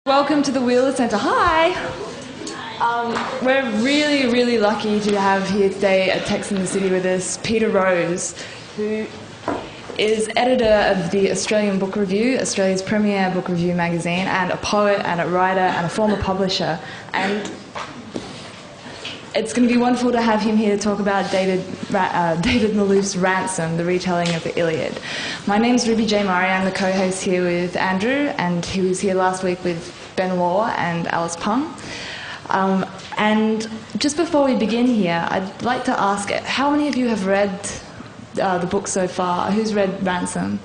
Welcome to the Wheeler Centre. Hi! We're really lucky to have here today at Text in the City with us Peter Rose, who is editor of the Australian Book Review, Australia's premier book review magazine, and a poet and a writer and a former publisher. And it's going to be wonderful to have him here to talk about David Malouf's Ransom, the retelling of the Iliad. My name's Ruby J. Murray. I'm the co-host here with Andrew, and he was here last week with Ben Law and Alice Pung. And just before we begin here, I'd like to ask, how many of you have read the book so far? Who's read Ransom?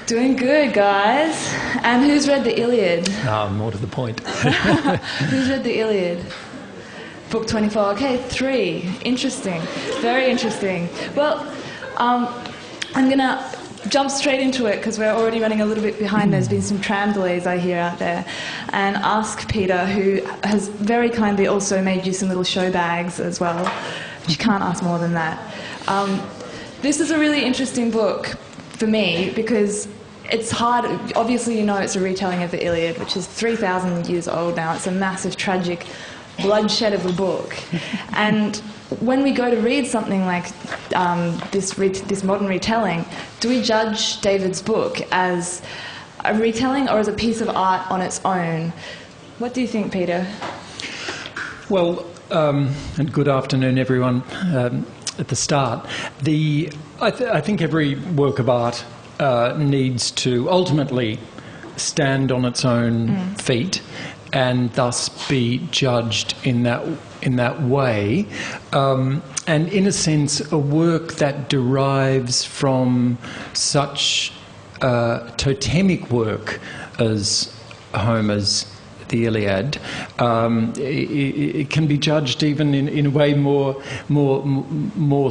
Doing good, guys. And who's read the Iliad? More to the point. Who's read the Iliad? Book 24. Okay, 3. Interesting. Very interesting. Well, I'm going to jump straight into it because we're already running a little bit behind. There's been some tram delays I hear out there. And ask Peter, who has very kindly also made you some little show bags as well. But you can't ask more than that. This is a really interesting book for me because it's hard. Obviously, you know it's a retelling of the Iliad, which is 3,000 years old now. It's a massive, tragic bloodshed of a book. And when we go to read something like this modern retelling, do we judge David's book as a retelling or as a piece of art on its own? What do you think, Peter? Well, and good afternoon, everyone. At the start, I think every work of art needs to ultimately stand on its own feet and thus be judged in that way. And in a sense, a work that derives from such totemic work as Homer's the Iliad, it can be judged even in a way more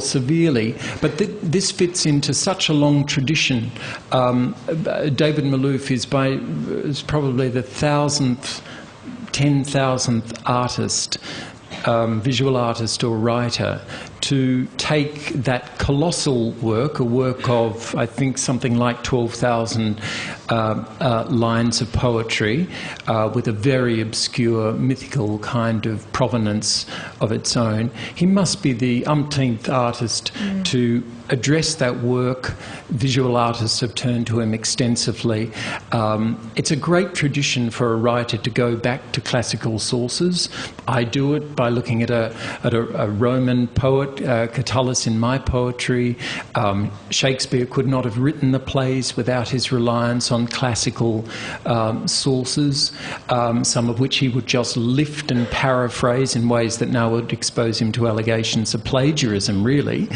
severely. But this fits into such a long tradition. David Malouf is probably the 10,000th artist, visual artist or writer, to take that colossal work, a work of, I think, something like 12,000 lines of poetry, with a very obscure, mythical kind of provenance of its own. He must be the umpteenth artist to address that work. Visual artists have turned to him extensively. It's a great tradition for a writer to go back to classical sources. I do it by looking at a Roman poet, Catullus, in my poetry. Shakespeare could not have written the plays without his reliance on classical sources, some of which he would just lift and paraphrase in ways that now would expose him to allegations of plagiarism, really.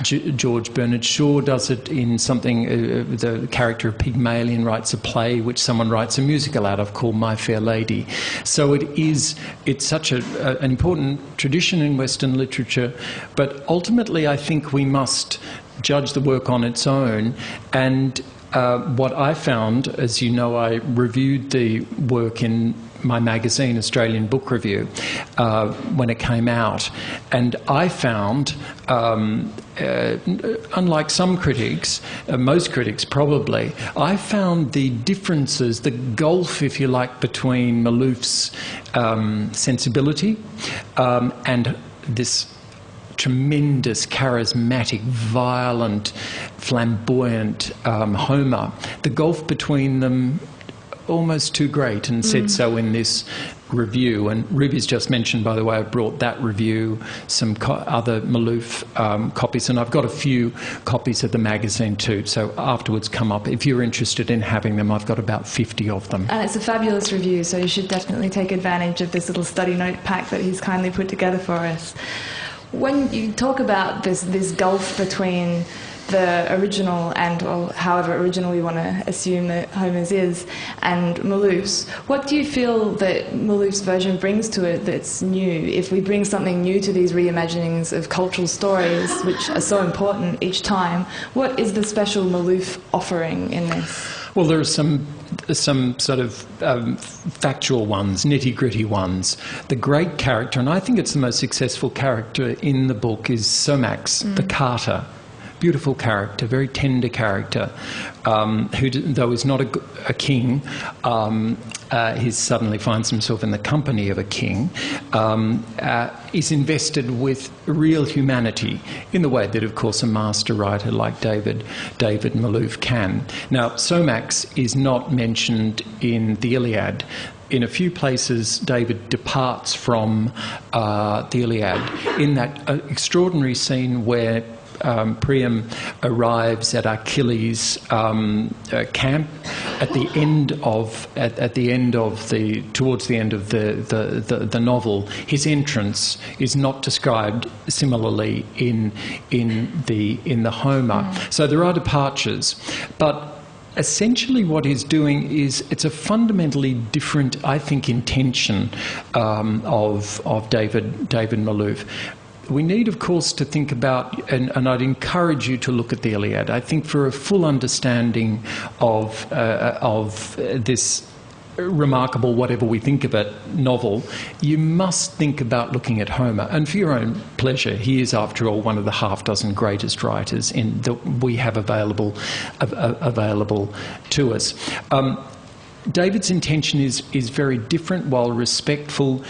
George Bernard Shaw does it in something, the character of Pygmalion writes a play which someone writes a musical out of called My Fair Lady. So it's such an important tradition in Western literature, but ultimately I think we must judge the work on its own. And what I found, as you know, I reviewed the work in my magazine, Australian Book Review, when it came out, and I found, unlike some critics, most critics probably, I found the differences, the gulf, if you like, between Malouf's sensibility and this tremendous, charismatic, violent, flamboyant Homer, the gulf between them almost too great, and said so in this review. And Ruby's just mentioned, by the way, I brought that review, some other Malouf copies, and I've got a few copies of the magazine too, so afterwards come up. If you're interested in having them, I've got about 50 of them. And it's a fabulous review, so you should definitely take advantage of this little study note pack that he's kindly put together for us. When you talk about this gulf between the original and, or however original we want to assume that Homer's is, and Malouf's, what do you feel that Malouf's version brings to it that's new? If we bring something new to these reimaginings of cultural stories, which are so important each time, what is the special Malouf offering in this? Well, there are some sort of factual ones, nitty-gritty ones. The great character, and I think it's the most successful character in the book, is Somax, the carter, beautiful character, very tender character, who, though is not a king, he suddenly finds himself in the company of a king, is invested with real humanity in the way that, of course, a master writer like David Malouf can. Now, Somax is not mentioned in the Iliad. In a few places, David departs from the Iliad in that extraordinary scene where Priam arrives at Achilles' camp towards the end of the novel. His entrance is not described similarly in the Homer. So there are departures, but essentially what he's doing is it's a fundamentally different, I think, intention of David Malouf. We need, of course, to think about, and I'd encourage you to look at the Iliad. I think for a full understanding of this remarkable, whatever we think of it, novel, you must think about looking at Homer. And for your own pleasure, he is, after all, one of the half-dozen greatest writers that we have available to us. David's intention is very different, while respectful.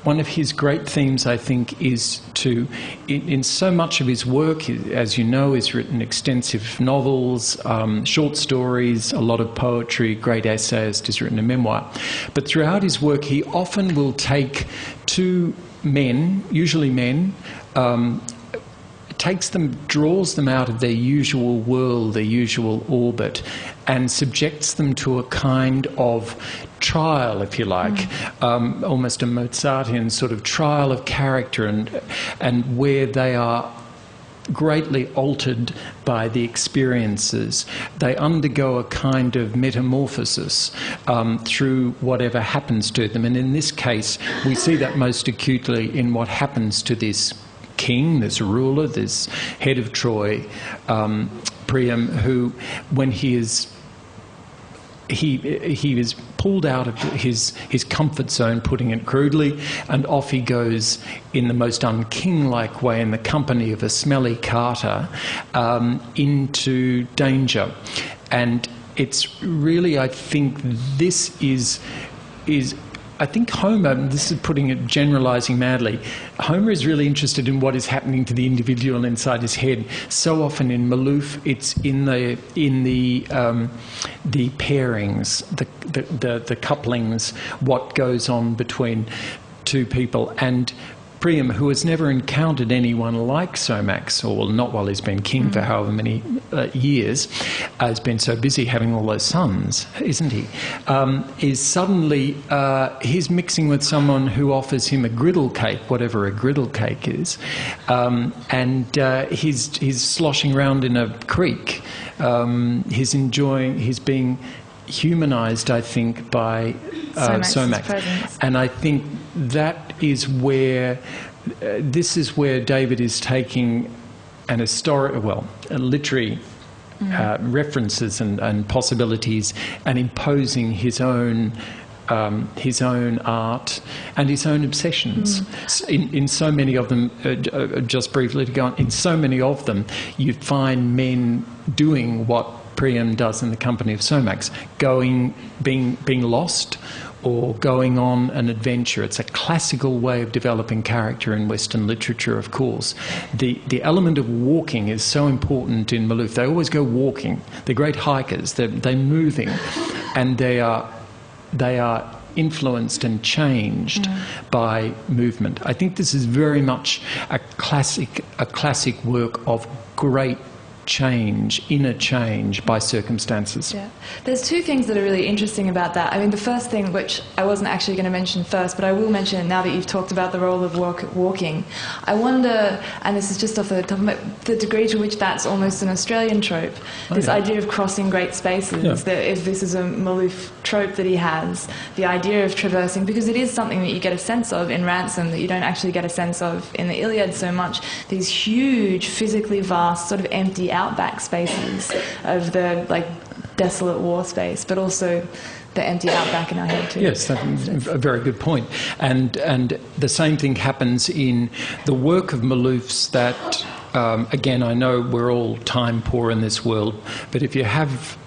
One of his great themes, I think, is to, in so much of his work, as you know, he's written extensive novels, short stories, a lot of poetry, great essayist, he's written a memoir. But throughout his work, he often will take two men, usually men, draws them out of their usual world, their usual orbit, and subjects them to a kind of trial, if you like, almost a Mozartian sort of trial of character, and where they are greatly altered by the experiences. They undergo a kind of metamorphosis through whatever happens to them. And in this case, we see that most acutely in what happens to this king, this ruler, this head of Troy, Priam, who, when he is pulled out of his comfort zone, putting it crudely, and off he goes in the most unking-like way in the company of a smelly carter into danger. And it's really, I think, this is I think Homer, and this is putting it, generalising madly, Homer is really interested in what is happening to the individual inside his head. So often in Malouf, it's in the pairings, the couplings, what goes on between two people. And Priam, who has never encountered anyone like Somax, or not while he's been king for however many years, has been so busy having all those sons, isn't he? Is suddenly he's mixing with someone who offers him a griddle cake, whatever a griddle cake is, and he's sloshing around in a creek. He's being humanised, I think, by Somax. And I think that is where, this is where David is taking an literary references and possibilities, and imposing his own art and his own obsessions. In so many of them, just briefly to go on, in so many of them, you find men doing what Priam does in the company of Somax, being lost, or going on an adventure. It's a classical way of developing character in Western literature, of course. The element of walking is so important in Malouf. They always go walking. They're great hikers. They're moving, and they are influenced and changed by movement. I think this is very much a classic work of great change, inner change by circumstances. Yeah. There's two things that are really interesting about that. I mean, the first thing, which I wasn't actually going to mention first, but I will mention now that you've talked about the role of walking. I wonder, and this is just off the top of the degree to which that's almost an Australian trope, this idea of crossing great spaces, that if this is a Malouf trope that he has, the idea of traversing, because it is something that you get a sense of in Ransom that you don't actually get a sense of in the Iliad so much, these huge, physically vast, sort of empty outback spaces of the desolate war space, but also the empty outback in our head too. Yes, that's a very good point. And the same thing happens in the work of Malouf's that again, I know we're all time poor in this world, but if you have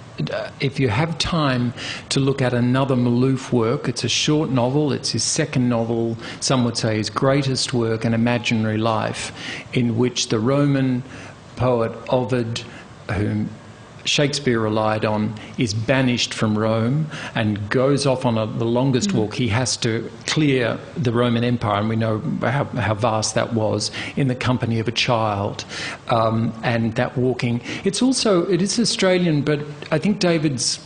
time to look at another Malouf work, it's a short novel, it's his second novel, some would say his greatest work, An Imaginary Life, in which the Roman poet Ovid, whom Shakespeare relied on, is banished from Rome and goes off on the longest walk. He has to clear the Roman Empire, and we know how vast that was, in the company of a child. And that walking, it is Australian, but I think David's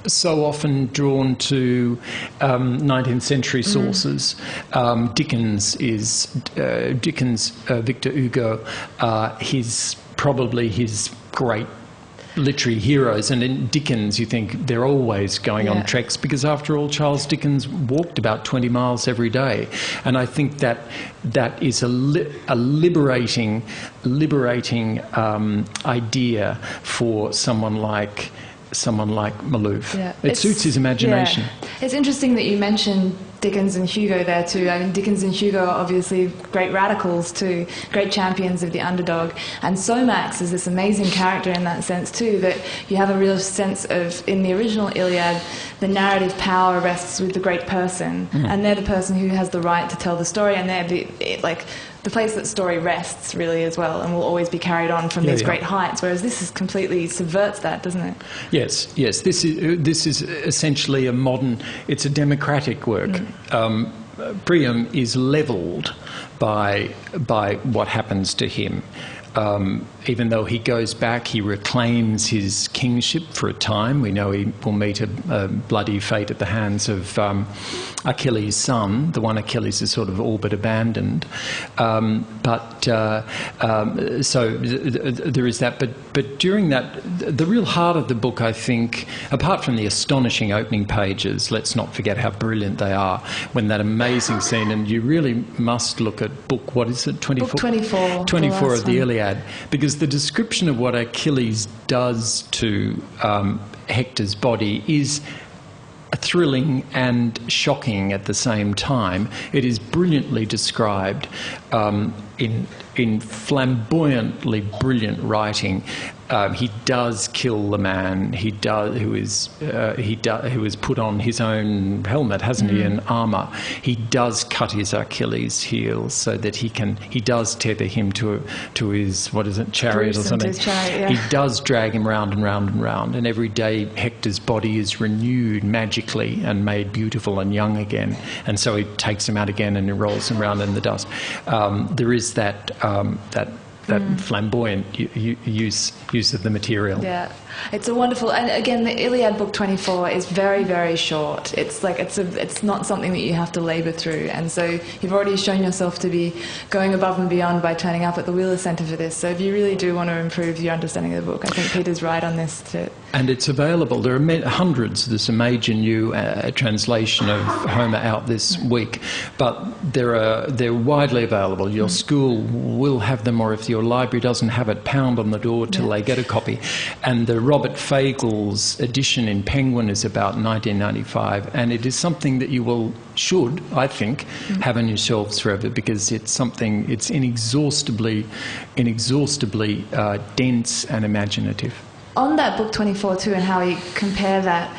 so often drawn to 19th century sources. Dickens, Victor Hugo, probably his great literary heroes, and in Dickens you think they're always going on treks, because after all Charles Dickens walked about 20 miles every day, and I think that is a liberating idea for someone like Malouf. It suits his imagination. It's interesting that you mentioned Dickens and Hugo there too. I mean, Dickens and Hugo are obviously great radicals too, great champions of the underdog. And Somax is this amazing character in that sense too, that you have a real sense of, in the original Iliad, the narrative power rests with the great person, and they're the person who has the right to tell the story, and they're the place that story rests really as well, and will always be carried on from these great heights. Whereas this is completely subverts that, doesn't it? Yes. This is essentially it's a democratic work. Priam is levelled by what happens to him. Even though he goes back, he reclaims his kingship for a time. We know he will meet a bloody fate at the hands of Achilles' son, the one Achilles is sort of all but abandoned. So there is that. But during that, the real heart of the book, I think, apart from the astonishing opening pages, let's not forget how brilliant they are, when that amazing scene, and you really must look at book, what is it, 24? Book 24. 24 of the Iliad, because the description of what Achilles does to Hector's body is thrilling and shocking at the same time. It is brilliantly described in flamboyantly brilliant writing. He does kill the man. Who has put on his own helmet, hasn't he, and armour. He does cut his Achilles' heel so that he does tether him to his, what is it, chariot or something. He does drag him round and round and round, and every day Hector's body is renewed magically and made beautiful and young again. And so he takes him out again and he rolls him around in the dust. There is that flamboyant use of the material. Yeah, it's a wonderful, and again, the Iliad book 24 is very, very short. It's not something that you have to labour through, and so you've already shown yourself to be going above and beyond by turning up at the Wheeler Centre for this. So if you really do want to improve your understanding of the book, I think Peter's right on this too. And it's available. There are hundreds. There's a major new translation of Homer out this week, but they're widely available. Your school will have them, or if your library doesn't have it, pound on the door till they get a copy. And the Robert Fagle's edition in Penguin is about 1995, and it is something that you should, I think, have on your shelves forever, because it's inexhaustibly dense and imaginative. On that book 24 too, and how we compare that,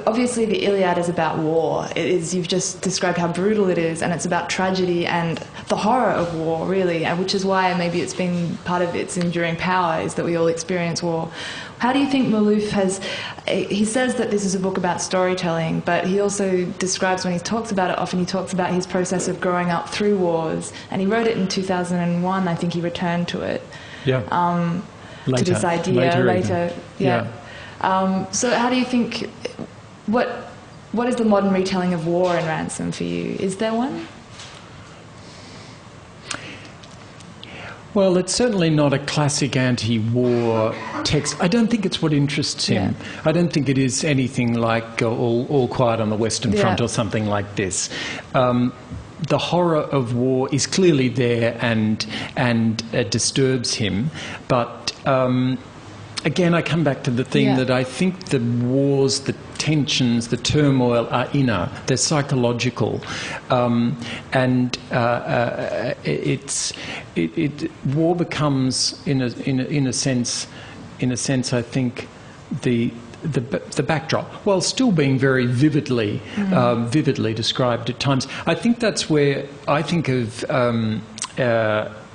obviously the Iliad is about war. You've just described how brutal it is, and it's about tragedy and the horror of war, really, and which is why maybe it's been part of its enduring power, is that we all experience war. How do you think Malouf he says that this is a book about storytelling, but he also describes, when he talks about it often, he talks about his process of growing up through wars, and he wrote it in 2001, I think he returned to it. Yeah. To this idea later. So how do you think, what is the modern retelling of war in Ransom for you? Is there one? Well, it's certainly not a classic anti-war text. I don't think it's what interests him. I don't think it is anything like All Quiet on the Western Front or something like this. The horror of war is clearly there and disturbs him, but again, I come back to the theme that I think the wars that tensions, the turmoil are inner, they're psychological, and war becomes, in a sense, I think, the backdrop, while still being very vividly described at times. I think that's where I think of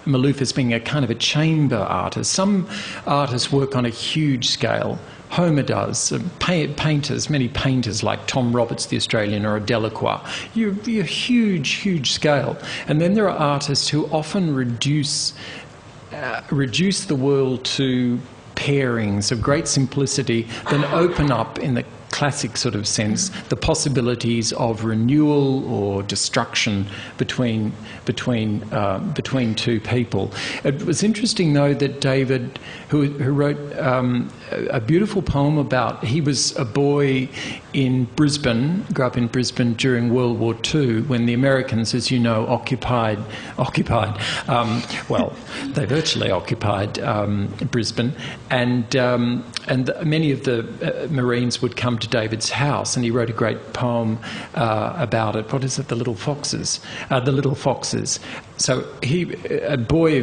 Malouf as being a kind of a chamber artist. Some artists work on a huge scale. Homer does. Painters, many painters like Tom Roberts, the Australian, or a Delacroix. You're huge scale. And then there are artists who often reduce the world to pairings of great simplicity, then open up, in the classic sort of sense, the possibilities of renewal or destruction between two people. It was interesting, though, that David, who wrote a beautiful poem about, he was a boy in Brisbane, grew up in Brisbane during World War II, when the Americans, as you know, occupied. Well, they virtually occupied Brisbane, and many of the Marines would come to David's house, and he wrote a great poem about it. What is it? The Little Foxes. The Little Foxes. So a boy,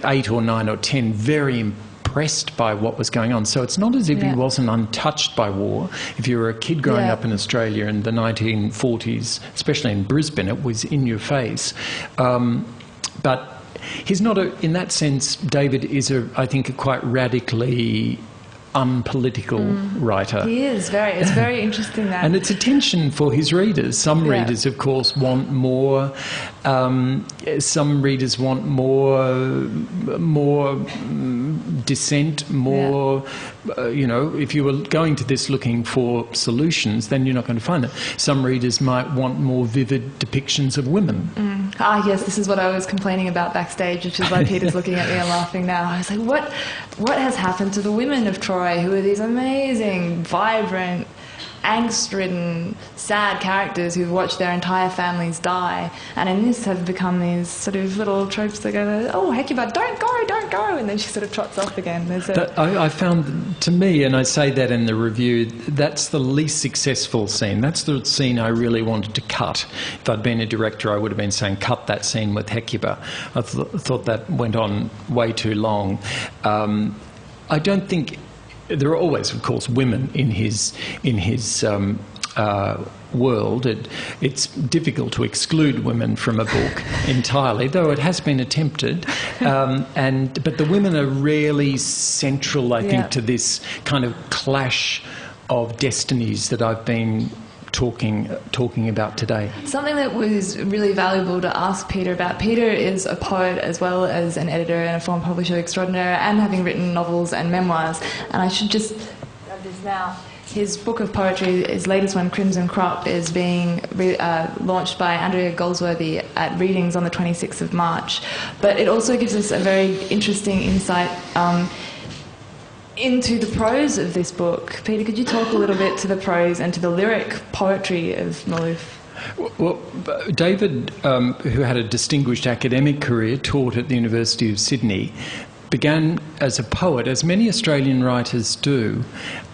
8 or 9 or 10, very impressed by what was going on. So it's not as if he wasn't untouched by war. If you were a kid growing up in Australia in the 1940s, especially in Brisbane, it was in your face. But he's not in that sense, David is I think a quite radically unpolitical writer. He is it's very interesting that. And it's a tension for his readers. Some readers, of course, want more. Some readers want more dissent, more. If you were going to this looking for solutions, then you're not going to find it. Some readers might want more vivid depictions of women. Yes, this is what I was complaining about backstage, which is why Peter's looking at me and laughing now. I was like, what has happened to the women of Troy, who are these amazing, vibrant, angst-ridden, sad characters who've watched their entire families die, and in this have become these sort of little tropes that go, oh, Hecuba, don't go, and then she sort of trots off again. I found, to me, and I say that in the review, that's the least successful scene. That's the scene I really wanted to cut. If I'd been a director, I would have been saying, cut that scene with Hecuba. I thought that went on way too long. I don't think... There are always, of course, women in his world. It's difficult to exclude women from a book entirely, though it has been attempted. But the women are rarely central, I think, to this kind of clash of destinies that I've been talking about today. Something that was really valuable to ask Peter about. Peter is a poet as well as an editor and a former publisher extraordinaire, and having written novels and memoirs. And I should just grab this now. His book of poetry, his latest one, Crimson Crop, is being launched by Andrea Goldsworthy at Readings on the 26th of March. But it also gives us a very interesting insight into the prose of this book. Peter, could you talk a little bit to the prose and to the lyric poetry of Malouf? Well, David, who had a distinguished academic career, taught at the University of Sydney, began as a poet, as many Australian writers do,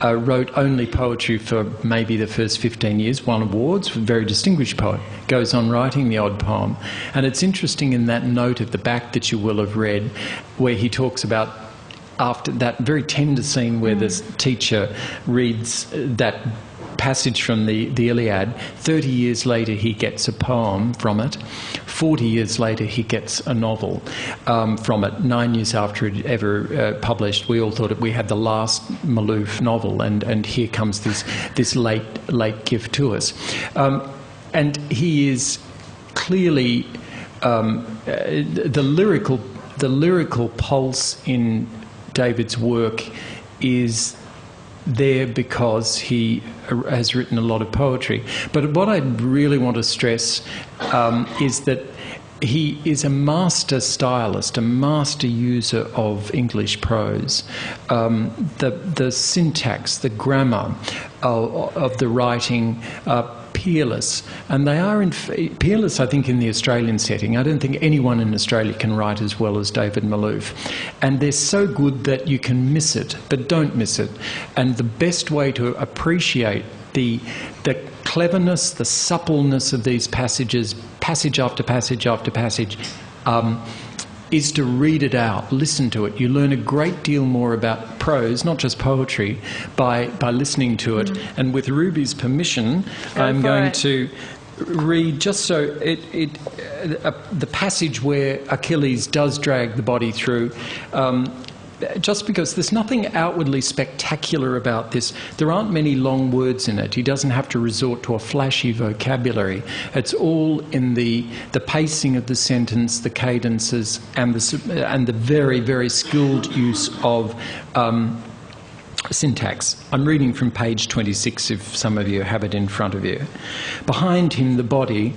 wrote only poetry for maybe the first 15 years, won awards, very distinguished poet, goes on writing the odd poem. And it's interesting in that note at the back that you will have read, where he talks about, after that very tender scene where the teacher reads that passage from the Iliad, 30 years later he gets a poem from it. 40 years later he gets a novel from it. 9 years after it ever published, we all thought we had the last Malouf novel, and here comes this late gift to us. And he is clearly the lyrical pulse in David's work is there because he has written a lot of poetry. But what I really want to stress is that he is a master stylist, a master user of English prose. The syntax, the grammar of the writing are peerless, and they are peerless, I think, in the Australian setting. I don't think anyone in Australia can write as well as David Malouf, and they're so good that you can miss it, but don't miss it. And the best way to appreciate the cleverness, the suppleness of these passages, passage after passage after passage, is to read it out, listen to it. You learn a great deal more about prose, not just poetry, by listening to it. And with Ruby's permission, I'm going to read just so the passage where Achilles does drag the body through. Just because there's nothing outwardly spectacular about this. There aren't many long words in it. He doesn't have to resort to a flashy vocabulary. It's all in the pacing of the sentence, the cadences, and the very, very skilled use of syntax. I'm reading from page 26 if some of you have it in front of you. Behind him the body,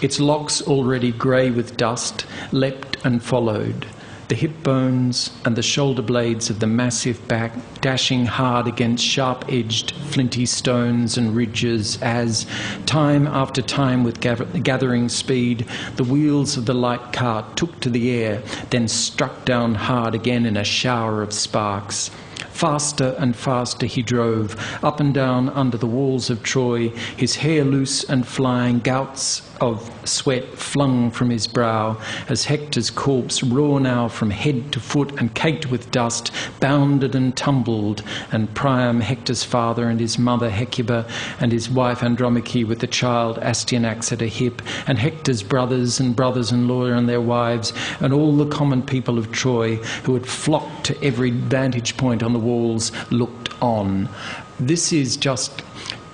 its locks already grey with dust, leapt and followed. The hip bones and the shoulder blades of the massive back dashing hard against sharp-edged flinty stones and ridges as, time after time with gathering speed, the wheels of the light cart took to the air, then struck down hard again in a shower of sparks. Faster and faster he drove, up and down under the walls of Troy, his hair loose and flying, gouts of sweat flung from his brow, as Hector's corpse, raw now from head to foot and caked with dust, bounded and tumbled, and Priam, Hector's father, and his mother Hecuba, and his wife Andromache with the child Astyanax at her hip, and Hector's brothers-in-law and their wives, and all the common people of Troy, who had flocked to every vantage point on the walls, looked on. This is just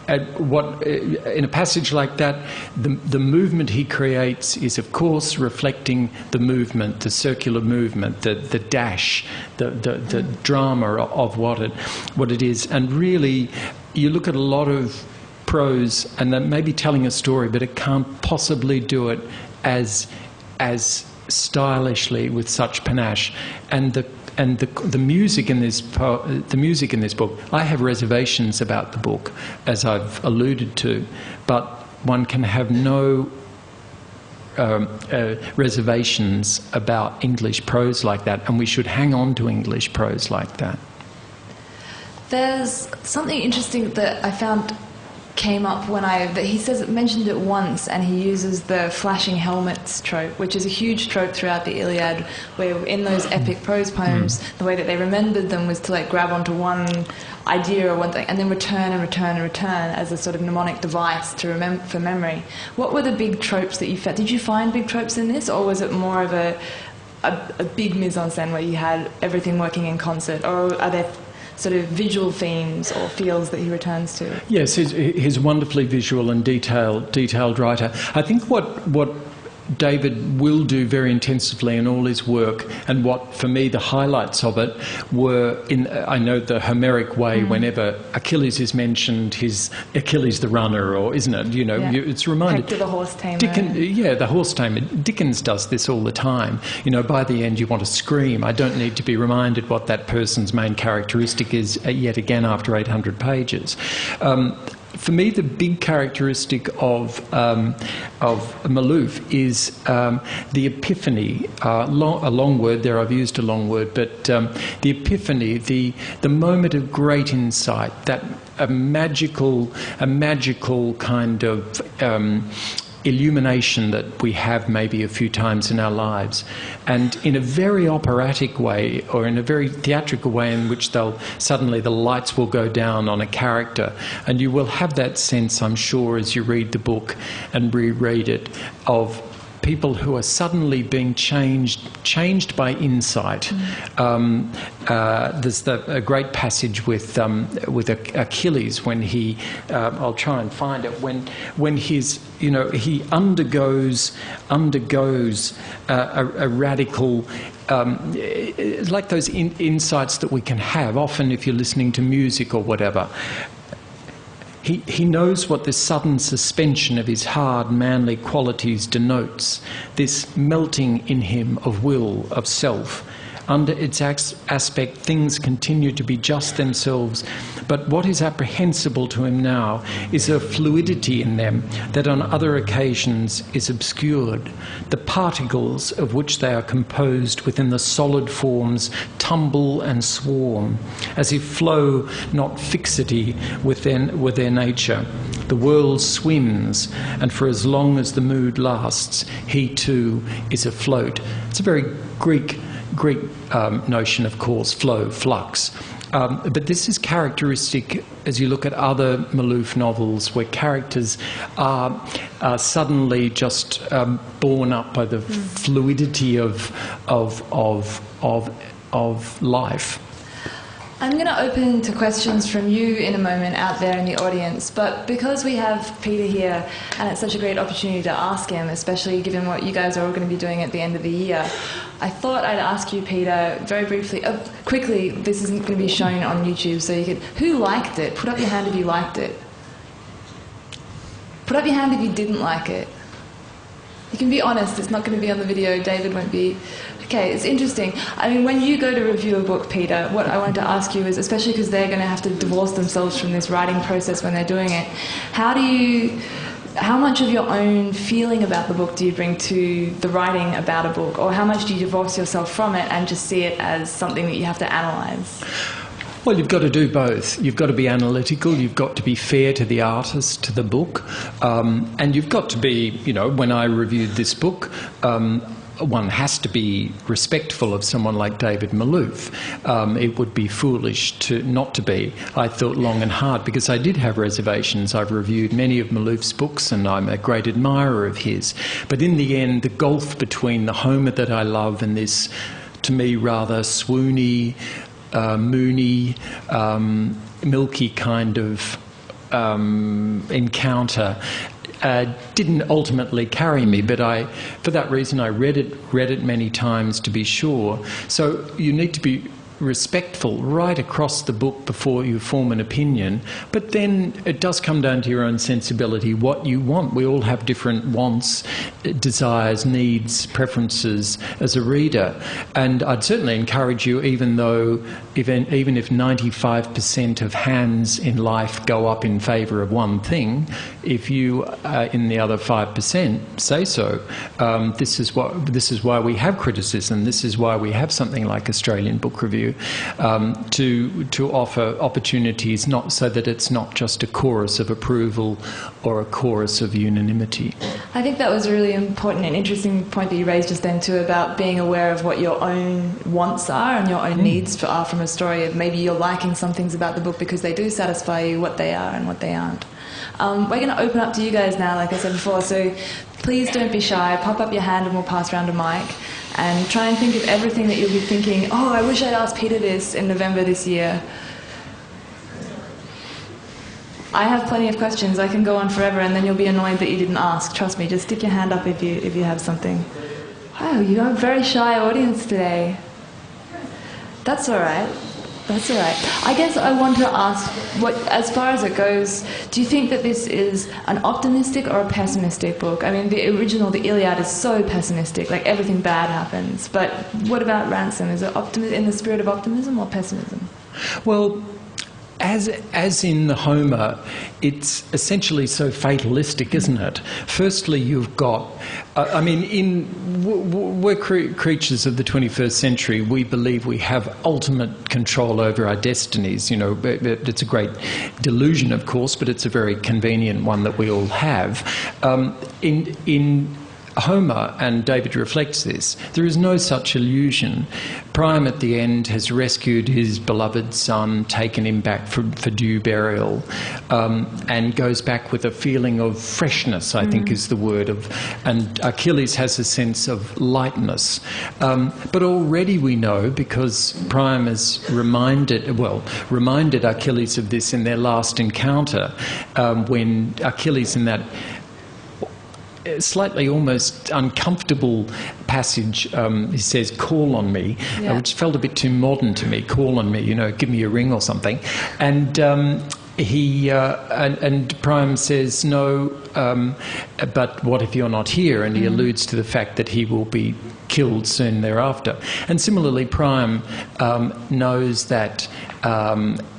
in a passage like that, the movement he creates is, of course, reflecting the movement, the circular movement, the dash, the drama of what it is. And really, you look at a lot of prose, and that may be telling a story, but it can't possibly do it as stylishly with such panache. And the music in this book, I have reservations about the book, as I've alluded to, but one can have no reservations about English prose like that, and we should hang on to English prose like that. There's something interesting that I found came up when he mentioned it once, and he uses the flashing helmets trope, which is a huge trope throughout the Iliad, where in those epic prose poems, the way that they remembered them was to grab onto one idea or one thing, and then return and return and return as a sort of mnemonic device to remember for memory. What were the big tropes that you found? Did you find big tropes in this, or was it more of a big mise-en-scène where you had everything working in concert, or are there sort of visual themes or feels that he returns to? Yes, he's a wonderfully visual and detailed writer. I think what David will do very intensively in all his work, and what for me the highlights of it were in, I know, the Homeric way. Whenever Achilles is mentioned, his Achilles the runner, or isn't it? You know, it's reminded. Hector the horse tamer. The horse tamer. Dickens does this all the time. You know, by the end you want to scream. I don't need to be reminded what that person's main characteristic is yet again after 800 pages. For me, the big characteristic of Malouf is the epiphany. A long word there. I've used a long word, but the epiphany, the moment of great insight, that a magical kind of illumination that we have maybe a few times in our lives, and in a very operatic way, or in a very theatrical way, in which suddenly the lights will go down on a character, and you will have that sense, I'm sure, as you read the book and reread it, of people who are suddenly being changed by insight. There's a great passage with Achilles when he, I'll try and find it, when he's, you know, he undergoes a radical, like those insights that we can have often if you're listening to music or whatever. He knows what this sudden suspension of his hard, manly qualities denotes, this melting in him of will, of self, under its aspect, things continue to be just themselves. But what is apprehensible to him now is a fluidity in them that on other occasions is obscured. The particles of which they are composed within the solid forms tumble and swarm, as if flow, not fixity, with their nature. The world swims, and for as long as the mood lasts, he too is afloat. It's a very Greek notion, of course, flow, flux. But this is characteristic as you look at other Malouf novels where characters are suddenly just borne up by the fluidity of life. I'm going to open to questions from you in a moment out there in the audience, but because we have Peter here and it's such a great opportunity to ask him, especially given what you guys are all going to be doing at the end of the year, I thought I'd ask you, Peter, very briefly, quickly, this isn't going to be shown on YouTube, so you could, who liked it? Put up your hand if you liked it. Put up your hand if you didn't like it. You can be honest, it's not going to be on the video, David won't be. Okay, it's interesting. I mean, when you go to review a book, Peter, what I wanted to ask you is, especially because they're going to have to divorce themselves from this writing process when they're doing it, how much of your own feeling about the book do you bring to the writing about a book, or how much do you divorce yourself from it and just see it as something that you have to analyse? Well, you've got to do both. You've got to be analytical, you've got to be fair to the artist, to the book, and you've got to be, you know, when I reviewed this book, one has to be respectful of someone like David Malouf. It would be foolish not to be. I thought long and hard because I did have reservations. I've reviewed many of Malouf's books and I'm a great admirer of his. But in the end, the gulf between the Homer that I love and this, to me, rather swoony, moony, milky kind of encounter didn't ultimately carry me, but for that reason I read it many times to be sure. So you need to be respectful right across the book before you form an opinion, but then it does come down to your own sensibility, what you want. We all have different wants, desires, needs, preferences as a reader, and I'd certainly encourage you, even if 95% of hands in life go up in favour of one thing, if you in the other 5% say so. This is why we have criticism. This is why we have something like Australian Book Review, to offer opportunities, not so that it's not just a chorus of approval or a chorus of unanimity. I think that was a really important and interesting point that you raised just then too, about being aware of what your own wants are and your own needs are from a story. Of maybe you're liking some things about the book because they do satisfy you, what they are and what they aren't. We're going to open up to you guys now, like I said before, so please don't be shy. Pop up your hand and we'll pass around a mic. And try and think of everything that you'll be thinking, oh, I wish I'd asked Peter this in November this year. I have plenty of questions. I can go on forever and then you'll be annoyed that you didn't ask. Trust me, just stick your hand up if you have something. Wow, you have a very shy audience today. That's all right. That's all right. I guess I want to ask, as far as it goes, do you think that this is an optimistic or a pessimistic book? I mean, the original, the Iliad, is so pessimistic, like everything bad happens. But what about Ransom? Is it in the spirit of optimism or pessimism? Well, as in the Homer, it's essentially so fatalistic, isn't it? Firstly, you've got, we're creatures of the 21st century. We believe we have ultimate control over our destinies. You know, it's a great delusion, of course, but it's a very convenient one that we all have. In Homer, and David reflects this, there is no such illusion. Priam at the end has rescued his beloved son, taken him back for due burial, and goes back with a feeling of freshness, I think is the word, and Achilles has a sense of lightness. But already we know, because Priam has reminded Achilles of this in their last encounter, when Achilles, in that slightly almost uncomfortable passage, he says, "Call on me," which felt a bit too modern to me. Call on me, you know, give me a ring or something. And and Priam says, no, but what if you're not here? And he alludes to the fact that he will be killed soon thereafter. And similarly, Priam knows that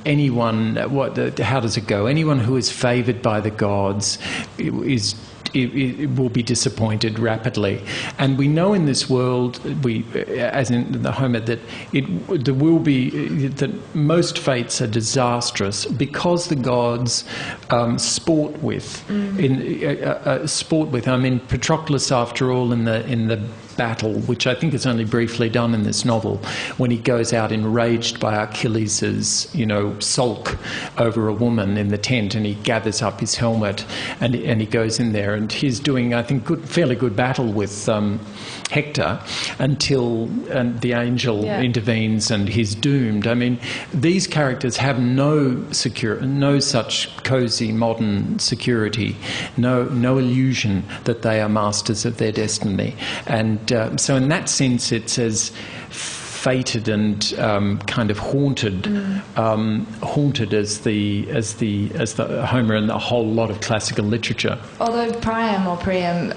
anyone, how does it go? Anyone who is favoured by the gods it will be disappointed rapidly. And we know in this world, as in the Homer, that there will be that most fates are disastrous because the gods sport with. I mean, Patroclus, after all, in the battle, which I think is only briefly done in this novel, when he goes out enraged by Achilles' sulk over a woman in the tent, and he gathers up his helmet and he goes in there, and he's doing, I think, fairly good battle with Hector until the angel intervenes and he's doomed. I mean, these characters have no such cosy modern security, no illusion that they are masters of their destiny. And so in that sense, it's as fated and kind of haunted as the Homer and a whole lot of classical literature. Although Priam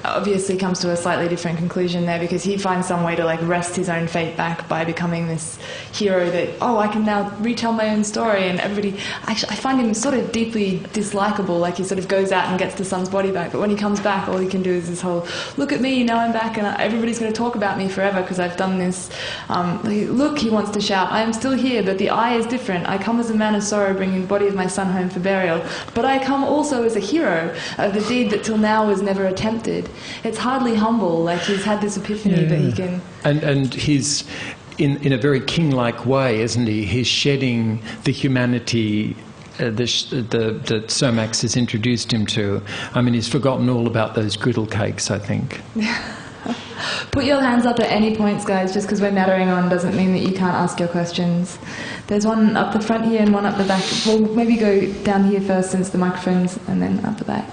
obviously comes to a slightly different conclusion there, because he finds some way to wrest his own fate back by becoming this hero that, I can now retell my own story, and everybody, actually I find him sort of deeply dislikable. He sort of goes out and gets the son's body back, but when he comes back, all he can do is this whole, look at me, now I'm back, and everybody's going to talk about me forever because I've done this. Look, he wants to shout, I am still here, but the eye is different. I come as a man of sorrow, bringing the body of my son home for burial. But I come also as a hero of the deed that till now was never attempted. It's hardly humble, he's had this epiphany that he can... And he's, in a very king-like way, isn't he? He's shedding the humanity that Somax has introduced him to. I mean, he's forgotten all about those griddle cakes, I think. Put your hands up at any points, guys. Just because we're nattering on doesn't mean that you can't ask your questions. There's one up the front here and one up the back. We'll maybe go down here first since the microphone's, and then up the back.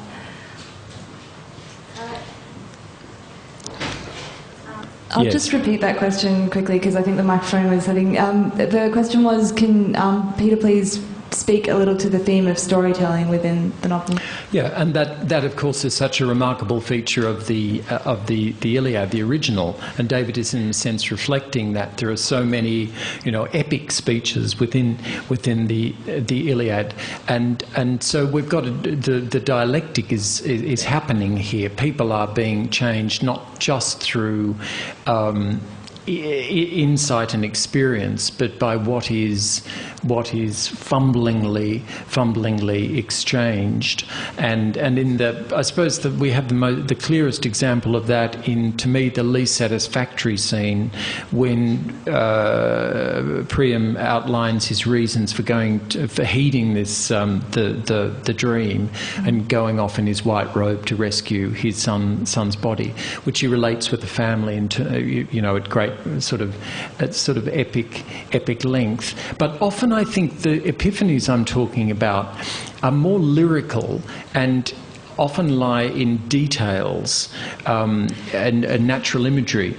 I'll just repeat that question quickly because I think the microphone was hitting. The question was, can Peter please speak a little to the theme of storytelling within the novel? Yeah, and that of course is such a remarkable feature of the Iliad, the original. And David is in a sense reflecting that there are so many, epic speeches within the Iliad, and so we've got the dialectic is happening here. People are being changed not just through insight and experience, but by what is fumblingly exchanged, and in I suppose that we have the clearest example of that in, to me, the least satisfactory scene when Priam outlines his reasons for heeding this the dream and going off in his white robe to rescue his son's body, which he relates with the family at great sort of epic length. But often I think the epiphanies I'm talking about are more lyrical and often lie in details and natural imagery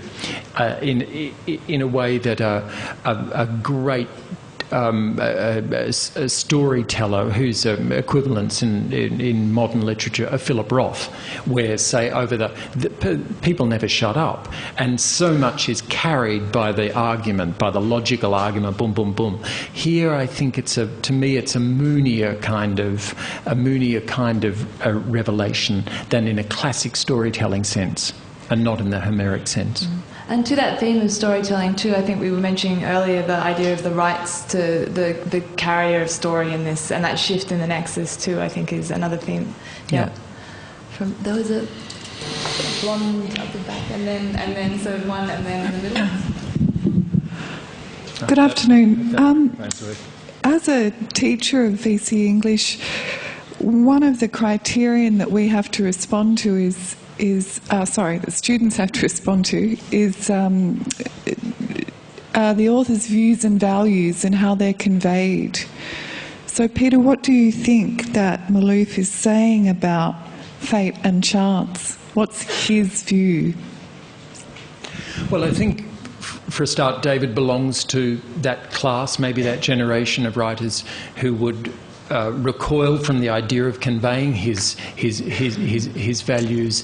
in a way that a great a storyteller whose equivalents in modern literature are Philip Roth, where, say, people never shut up, and so much is carried by the argument, by the logical argument, boom, boom, boom. Here, I think to me it's a moonier kind of revelation than in a classic storytelling sense, and not in the Homeric sense. Mm. And to that theme of storytelling too, I think we were mentioning earlier the idea of the rights to the carrier of story in this, and that shift in the nexus too, I think, is another theme. Yeah. There was a blonde up the back, and then so one, and then in the middle. Good afternoon. As a teacher of VCE English, one of the criterion that we have to respond to the students have to respond to is the author's views and values and how they're conveyed. So, Peter, what do you think that Malouf is saying about fate and chance? What's his view? Well, I think, for a start, David belongs to that class, maybe that generation of writers who would recoil from the idea of conveying his values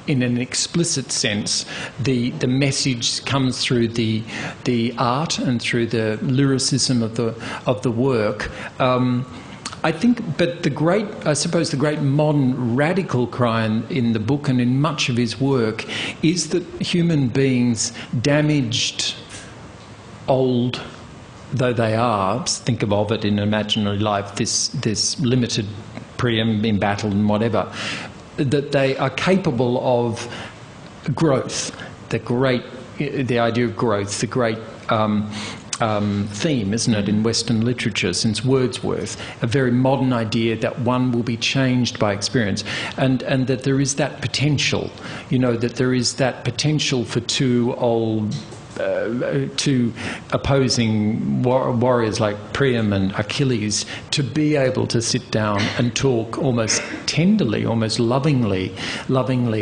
in an explicit sense. The message comes through the art and through the lyricism of the work. I think, but the great modern radical cry in the book and in much of his work is that human beings, damaged, old though they are, think of it in imaginary life, this limited Priam in battle and whatever, that they are capable of growth, the idea of growth, the great theme, isn't it, in Western literature since Wordsworth, a very modern idea that one will be changed by experience, and that there is that potential, that there is that potential for two opposing warriors like Priam and Achilles to be able to sit down and talk almost tenderly, almost lovingly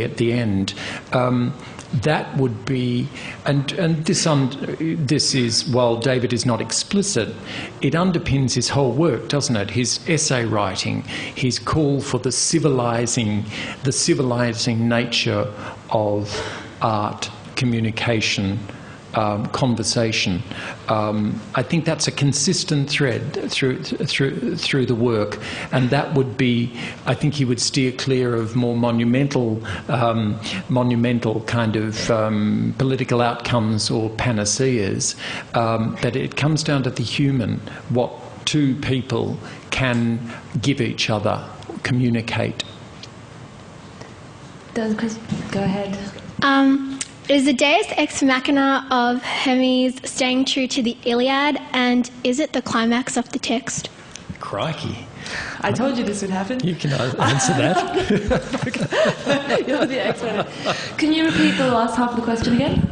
at the end. That would be, and this is, while David is not explicit, it underpins his whole work, doesn't it? His essay writing, his call for the civilizing nature of art, communication, conversation. I think that's a consistent thread through the work, and that would be, I think he would steer clear of more monumental kind of political outcomes or panaceas. But it comes down to the human, what two people can give each other, communicate. Go ahead. Is the deus ex machina of Hermes staying true to the Iliad, and is it the climax of the text? Crikey. I told you this would happen. You can answer that. You're the expert. Can you repeat the last half of the question again?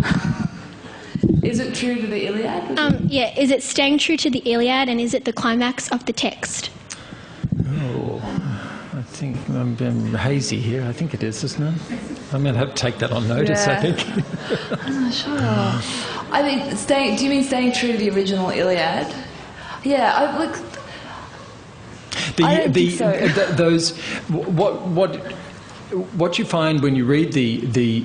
Is it true to the Iliad? Yeah, is it staying true to the Iliad, and is it the climax of the text? Oh, I think I'm being hazy here. I think it is, isn't it? I'm going to have to take that on notice, I think. I'm not sure. I think do you mean staying true to the original Iliad? Yeah, I don't think so. What you find when you read the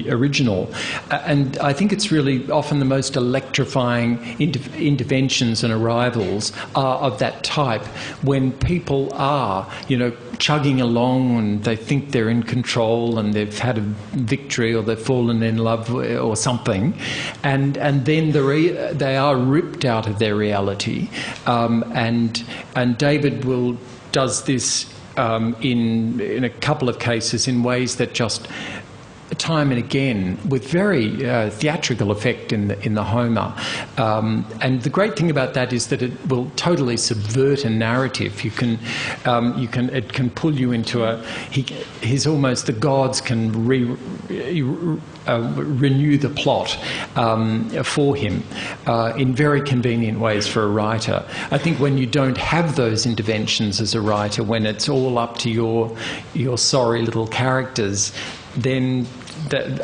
original, and I think it's really often the most electrifying interventions and arrivals are of that type, when people are, chugging along and they think they're in control and they've had a victory or they've fallen in love or something, and then they are ripped out of their reality, and David does this in a couple of cases in ways that just time and again with very theatrical effect in the Homer, and the great thing about that is that it will totally subvert a narrative. It can pull you into he's almost, the gods can renew the plot for him in very convenient ways for a writer. I think when you don't have those interventions as a writer, when it's all up to your sorry little characters, then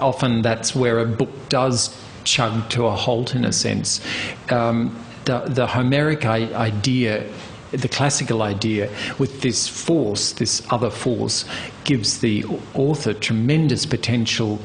often that's where a book does chug to a halt, in a sense. The Homeric idea, the classical idea, with this force, this other force, gives the author tremendous potential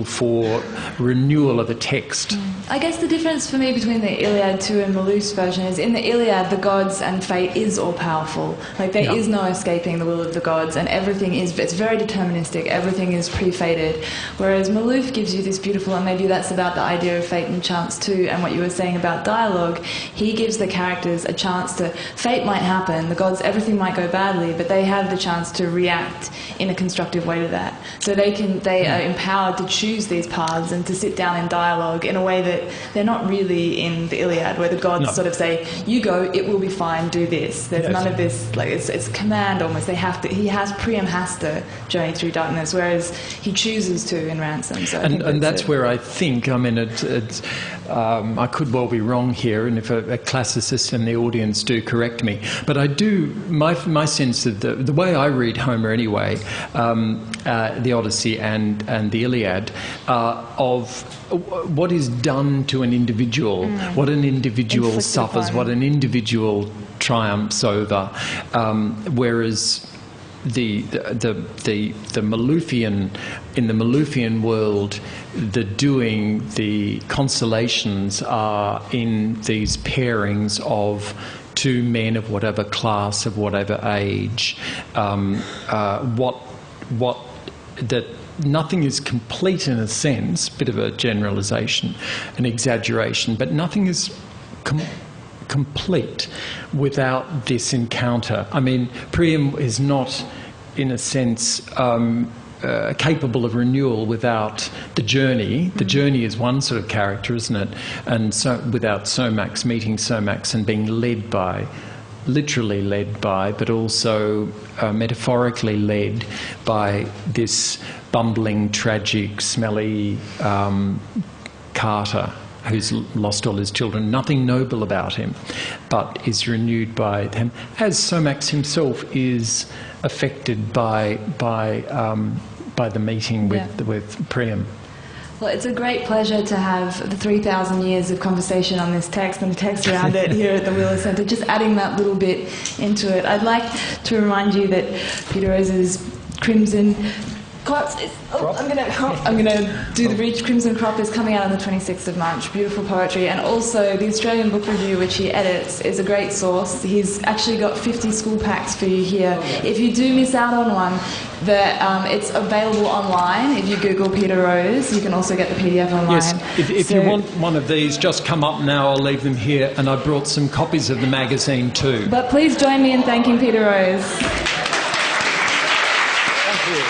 for renewal of a text. I guess the difference for me between the Iliad 2 and Malouf's version is, in the Iliad, the gods and fate is all-powerful. Like, there is no escaping the will of the gods, and it's very deterministic, everything is pre-fated. Whereas Malouf gives you this beautiful, and maybe that's about the idea of fate and chance too, and what you were saying about dialogue, he gives the characters a chance to, fate might happen, the gods, everything might go badly, but they have the chance to react in a constructive way to that. So they are empowered to choose these paths and to sit down in dialogue in a way that they're not really in the Iliad, where the gods sort of say, you go, it will be fine, do this. There's none of this, like, it's command almost. Priam has to journey through darkness, whereas he chooses to in Ransom. So and that's where I think, I mean, I could well be wrong here, and if a classicist in the audience do correct me. But I do, my sense of the way I read Homer anyway, the Odyssey and the Iliad, of what is done to an individual, what an individual Inflicted suffers, upon. what an individual triumphs over, whereas the Maloofian, in the Maloofian world, the consolations are in these pairings of two men of whatever class, of whatever age. That nothing is complete in a sense, bit of a generalisation, an exaggeration, but nothing is complete without this encounter. I mean, Priam is not, in a sense, capable of renewal without the journey. The journey is one sort of character, isn't it? And so, without Somax, meeting Somax and being led by, literally led by, but also metaphorically led by this bumbling, tragic, smelly carter who's lost all his children. Nothing noble about him, but is renewed by them, as Somax himself is affected by the meeting with Priam. Well, it's a great pleasure to have the 3,000 years of conversation on this text and the text around it here at the Wheeler Centre, just adding that little bit into it. I'd like to remind you that Peter Rose's Crimson Crop is... Oh, I'm going to do the Reach Crimson Crop is coming out on the 26th of March. Beautiful poetry. And also the Australian Book Review, which he edits, is a great source. He's actually got 50 school packs for you here. If you do miss out on one, it's available online. If you Google Peter Rose, you can also get the PDF online. Yes, if you want one of these, just come up now. I'll leave them here. And I brought some copies of the magazine too. But please join me in thanking Peter Rose. Thank you.